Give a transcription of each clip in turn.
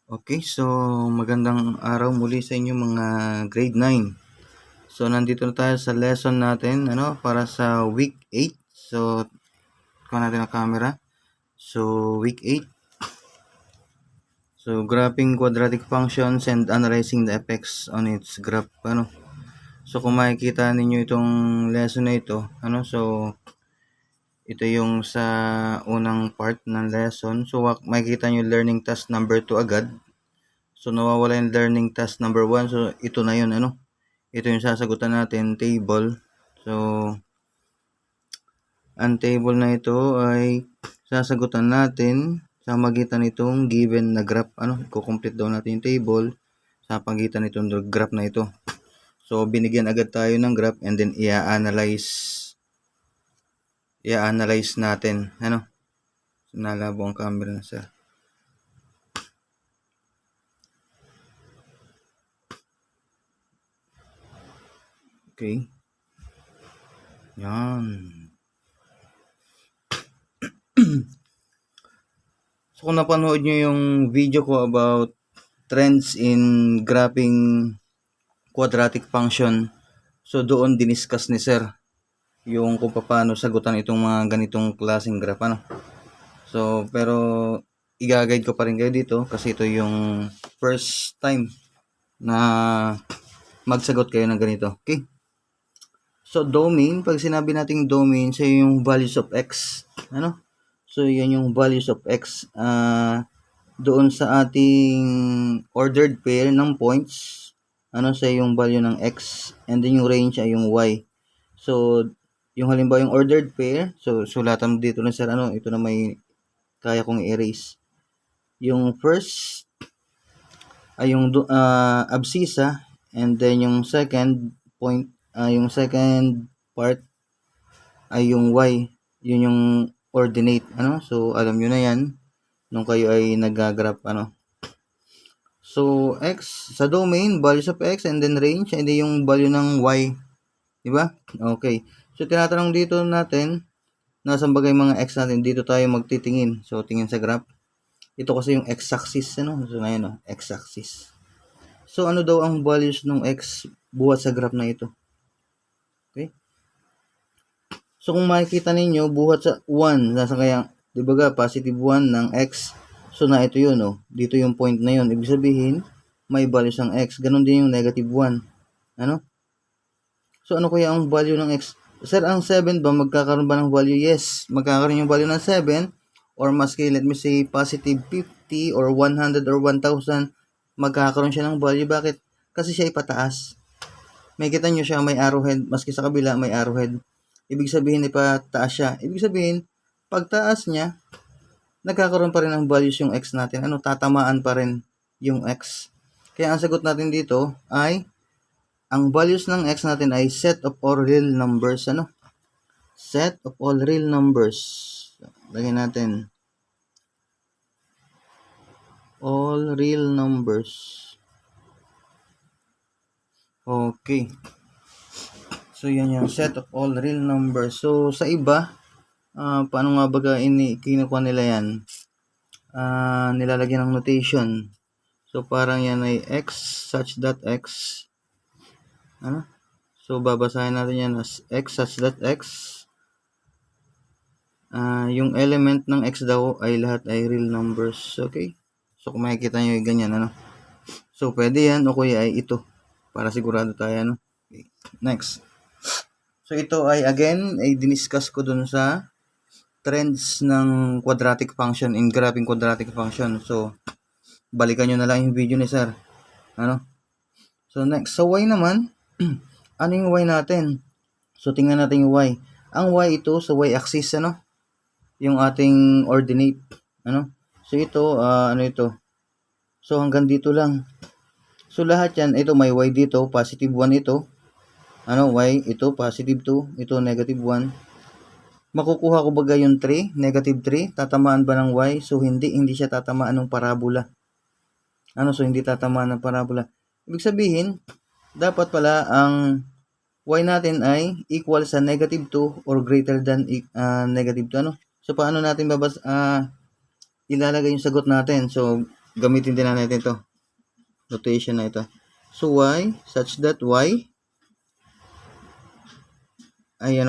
Okay, so magandang araw muli sa inyo mga grade 9. So nandito na tayo sa lesson natin para sa week 8. So kuha natin ang camera. So week 8. So graphing quadratic functions and analyzing the effects on its graph So kung makikita ninyo itong lesson na ito, so ito yung sa unang part ng lesson. So makikita nyo learning task number 2 agad. So nawawala yung learning task number 1. So ito na yun ito yung sasagutan natin, table. So ang table na ito ay sasagutan natin sa magitan nitong given na graph. I-complete daw natin yung table sa pagitan nitong graph na ito. So binigyan agad tayo ng graph and then i-analyze natin. Nalabo ang camera na sir. Okay. Yan. So kung napanood nyo yung video ko about trends in graphing quadratic function, so doon diniscuss ni sir yung kung paano sagutan itong mga ganitong klaseng graph So pero i-guide ko pa rin kayo dito kasi ito yung first time na magsagot kayo ng ganito. Okay? So domain, pag sinabi nating domain, so yung values of x. So yan yung values of x doon sa ating ordered pair ng points. Sa yung value ng x and then yung range ay yung y. So yung halimbawa yung ordered pair, so sulatan mo dito na sir ito na may kaya kong erase. Yung first ay yung abscissa and then yung second point yung second part ay yung y. Yun yung ordinate so alam niyo na yan nung kayo ay nag-graph So x sa domain, values of x and then range and then yung value ng y. Diba? Okay. So tinatanong dito natin nasaan bagay mga x natin, dito tayo magtitingin. So tingin sa graph. Ito kasi yung x-axis So ngayon x-axis. So ano daw ang values ng x buhat sa graph na ito? Okay? So kung makikita ninyo buhat sa 1, nasa kaya, di ba positive 1 ng x. So na ito yun Dito yung point na yun. Ibig sabihin may values ng x. Ganon din yung negative 1. So ano kaya ang value ng x? Sir, ang 7 ba magkakaroon ba ng value? Yes, magkakaroon yung value ng 7 or maski let me say positive 50 or 100 or 1,000, magkakaroon siya ng value. Bakit? Kasi siya ipataas. May kita nyo siya may arrowhead, maski sa kabila may arrowhead. Ibig sabihin ipataas siya. Ibig sabihin, pagtaas niya, nagkakaroon pa rin ng values yung x natin. Tatamaan pa rin yung x. Kaya ang sagot natin dito ay ang values ng x natin ay set of all real numbers. Set of all real numbers. Lagyan natin. All real numbers. Okay. So, yan yung set of all real numbers. So, sa iba, paano nga baga kinukuha nila yan? Nilalagyan ng notation. So, parang yan ay x such that x. So, babasahin natin yan as x such that x. Yung element ng x daw ay lahat ay real numbers. Okay? So, kung makikita nyo yung ganyan, So, pwede yan o kuya ay ito. Para sigurado tayo, Okay. Next. So, ito ay again, ay diniscuss ko dun sa trends ng quadratic function in graphing quadratic function. So, balikan nyo na lang yung video ni sir. So, next. Sa y naman, ano yung y natin? So, tingnan natin yung y. Ang y ito sa y-axis, yung ating ordinate. So, ito, ito? So, hanggang dito lang. So, lahat yan, ito may y dito, positive 1 ito. Y, ito, positive 2, ito, negative 1. Makukuha ko baga yung 3, negative 3, tatamaan ba ng y? So, hindi siya tatamaan ng parabola. So, hindi tatamaan ng parabola. Ibig sabihin, dapat pala ang y natin ay equal sa negative 2 or greater than negative 2. So, paano natin ilalagay yung sagot natin? So, gamitin din natin ito. Notation na ito. So, y such that y ay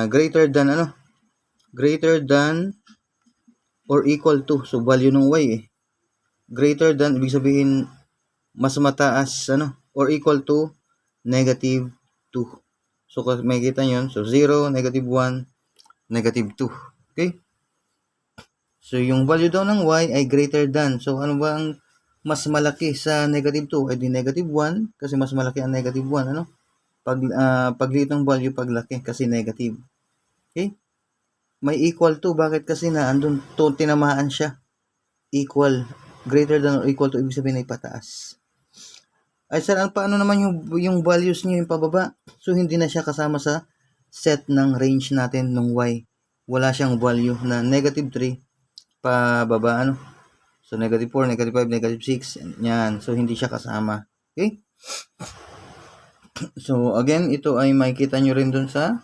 greater than greater than or equal to. So, value ng y greater than, ibig sabihin, mas mataas, or equal to negative 2. So, makikita nyo, so 0, negative 1, negative 2. Okay? So, yung value daw ng y ay greater than. So, ano ba ang mas malaki sa negative 2? Ay di negative 1, kasi mas malaki ang negative 1, pagliit ng value, paglaki, kasi negative. Okay? May equal to. Bakit? Kasi andun to, tinamaan siya. Equal. Greater than or equal to, ibig sabihin ay pataas. Ay sir, paano naman yung values niyo yung pababa? So, hindi na siya kasama sa set ng range natin ng y. Wala siyang value na negative 3 pababa, So, negative 4, negative 5, negative 6. Yan. So, hindi siya kasama. Okay? So, again, ito ay makikita nyo rin dun sa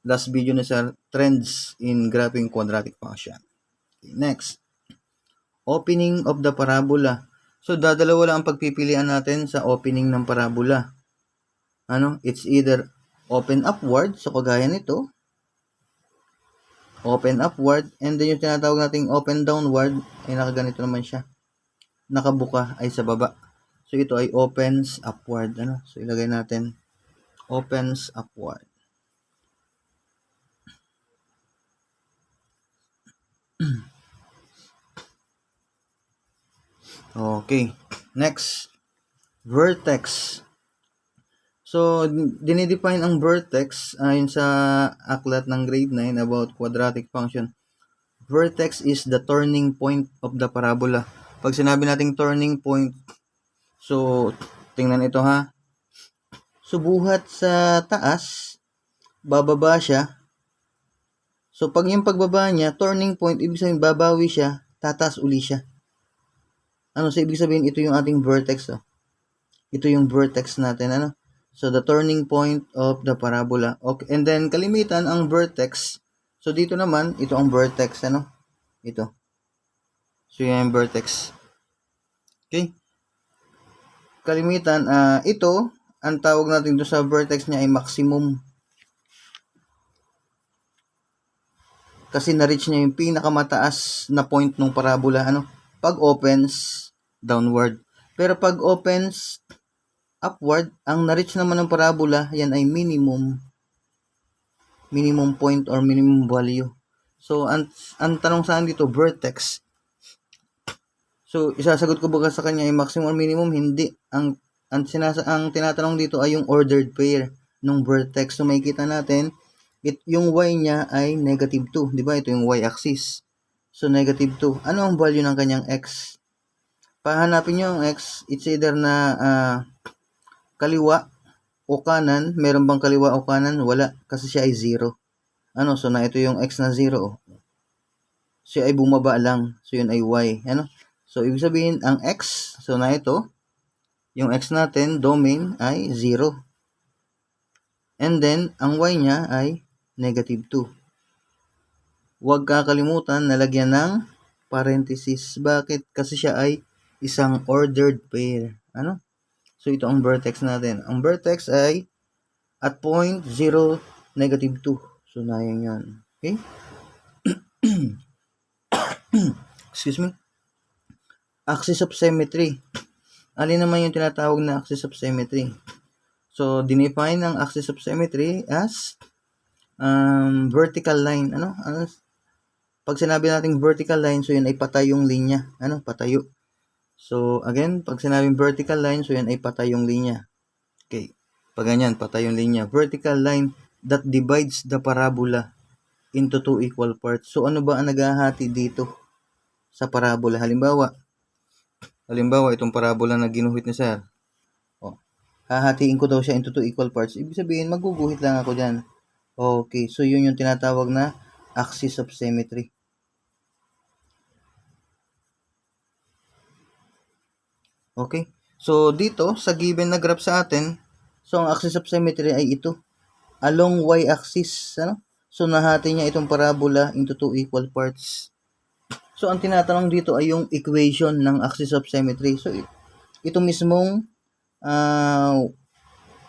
last video na sa trends in graphing quadratic function. Okay, next. Opening of the parabola. So, dadalawa lang ang pagpipilian natin sa opening ng parabola. It's either open upward, so kagaya nito, open upward, and then yung tinatawag nating open downward, ay nakaganito naman siya. Nakabuka ay sa baba. So, ito ay opens upward. So, ilagay natin, opens upward. Okay. Next. Vertex. So, dinidefine ang vertex ayon sa aklat ng grade 9 about quadratic function. Vertex is the turning point of the parabola. Pag sinabi nating turning point, so, tingnan ito ha. So, buhat sa taas, bababa siya. So, pag yung pagbaba niya, turning point, ibig sabihin babawi siya, tataas uli siya. So, ibig sabihin, ito yung ating vertex. Ito yung vertex natin, So, the turning point of the parabola. Okay. And then, kalimitan, ang vertex. So, dito naman, ito ang vertex, Ito. So, yan yung vertex. Okay. Kalimitan, ito, ang tawag natin doon sa vertex niya ay maximum. Kasi na-reach niya yung pinakamataas na point ng parabola, Pag opens, downward. Pero pag opens, upward, ang na-reach naman ng parabola, yan ay minimum point or minimum value. So, ang tanong saan dito, vertex. So, isasagot ko ba sa kanya ay maximum or minimum? Hindi. Ang tinatanong dito ay yung ordered pair ng vertex. So, makikita natin, yung y niya ay negative 2. Di ba? Ito yung y-axis. So, negative 2. Ano ang value ng kanyang x? Pahanapin nyo ang x. It's either na kaliwa o kanan. Meron bang kaliwa o kanan? Wala. Kasi siya ay 0. So, ito yung x na 0. Siya ay bumaba lang. So, yun ay y. So, ibig sabihin, ang x, so ito, yung x natin, domain, ay 0. And then, ang y niya ay negative 2. Huwag kakalimutan na lagyan ng parenthesis. Bakit? Kasi siya ay isang ordered pair. So, ito ang vertex natin. Ang vertex ay at point 0, negative 2. So, yan. Okay? Excuse me. Axis of symmetry. Alin naman yung tinatawag na axis of symmetry? So, dinefine ang axis of symmetry as vertical line. Pag sinabi natin vertical line, so yan ay patay yung linya. Patayo. So, again, pag sinabing vertical line, so yan ay patay yung linya. Okay. Pag ganyan, patay yung linya. Vertical line that divides the parabola into two equal parts. So, ano ba ang naghahati dito sa parabola? Halimbawa, itong parabola na ginuhit ni sir. Hahatiin ko daw siya into two equal parts. Ibig sabihin, maguguhit lang ako dyan. Okay, so yun yung tinatawag na axis of symmetry. Okay, so dito, sa given na graph sa atin, so ang axis of symmetry ay ito. Along y-axis, So nahati niya itong parabola into two equal parts. So, ang tinatanong dito ay yung equation ng axis of symmetry. So, ito mismong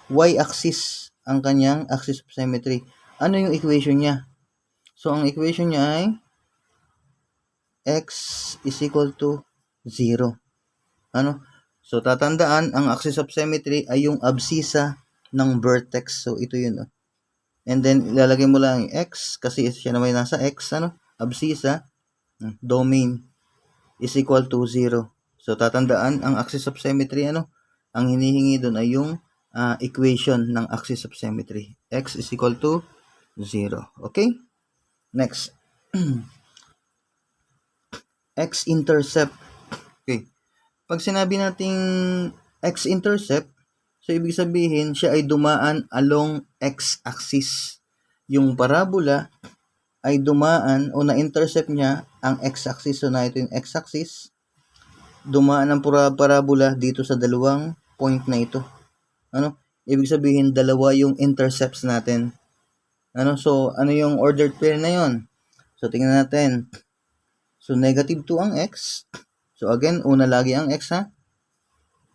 y-axis ang kanyang axis of symmetry. Ano yung equation niya? So, ang equation niya ay x is equal to 0. Ano? So, tatandaan, ang axis of symmetry ay yung abscissa ng vertex. So, ito yun. And then, ilalagay mo lang yung x kasi siya naman nasa x. Abscissa, domain is equal to 0. So, tatandaan, ang axis of symmetry, ang hinihingi doon ay yung equation ng axis of symmetry. X is equal to 0. Okay? Next. X-intercept. Okay. Pag sinabi nating x-intercept, so ibig sabihin siya ay dumaan along x-axis. Yung parabola ay dumaan o na-intercept niya ang x-axis. So na ito yung x-axis. Dumaan ang parabola dito sa dalawang point na ito. Ibig sabihin dalawa yung intercepts natin. So ano yung ordered pair na yon? So tingnan natin. So negative 2 ang x. So again, una lagi ang x ha.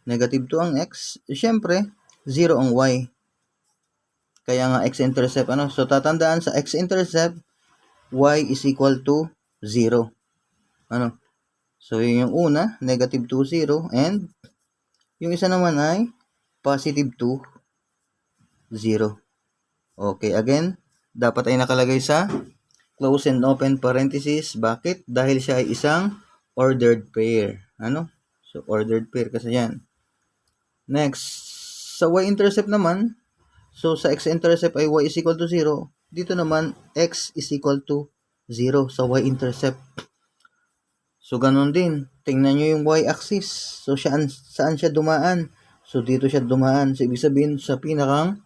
Negative 2 ang x. Siyempre, 0 ang y. Kaya nga x-intercept. So tatandaan sa x-intercept, y is equal to 0. So yun yung una, negative 2, 0. And yung isa naman ay positive 2, 0. Okay, again, dapat ay nakalagay sa close and open parenthesis. Bakit? Dahil siya ay isang ordered pair. So, ordered pair kasi yan. Next, sa y-intercept naman, so sa x-intercept ay y is equal to 0. Dito naman, x is equal to 0 sa y-intercept. So, ganun din. Tingnan nyo yung y-axis. So, saan siya dumaan? So, dito siya dumaan. So, ibig sabihin, sa pinakang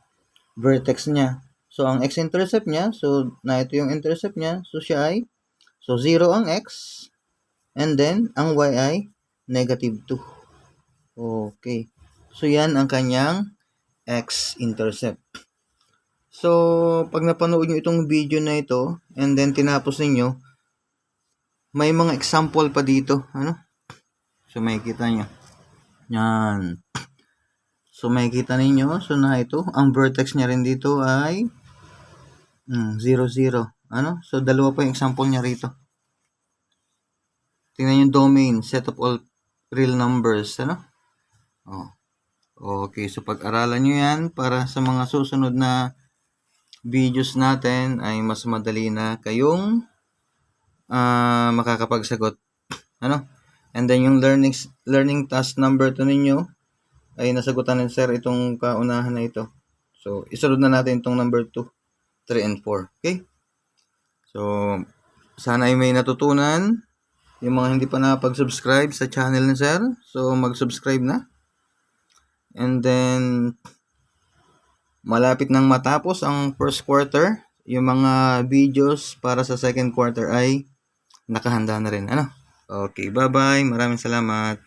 vertex niya. So, ang x-intercept niya, so, na ito yung intercept niya. So, siya ay, so, 0 ang x. And then, ang y ay negative 2. Okay. So, yan ang kanyang x-intercept. So, pag napanood nyo itong video na ito, and then tinapos ninyo, may mga example pa dito. So, makikita nyo. Yan. So, makikita ninyo. So, na ito. Ang vertex niya rin dito ay 0, 0. So, dalawa pa yung example niya rito. Tingnan yung domain. Set of all real numbers. Okay. So, pag-aralan nyo yan para sa mga susunod na videos natin ay mas madali na kayong makakapagsagot. And then yung learning task number 2 ninyo ay nasagutan ng sir itong kaunahan na ito. So, isunod na natin itong number 2, 3, and 4. Okay? So, sana ay may natutunan. Yung mga hindi pa nakapag-subscribe sa channel ni sir, so mag-subscribe na. And then, malapit nang matapos ang first quarter. Yung mga videos para sa second quarter ay nakahanda na rin. Okay, bye-bye. Maraming salamat.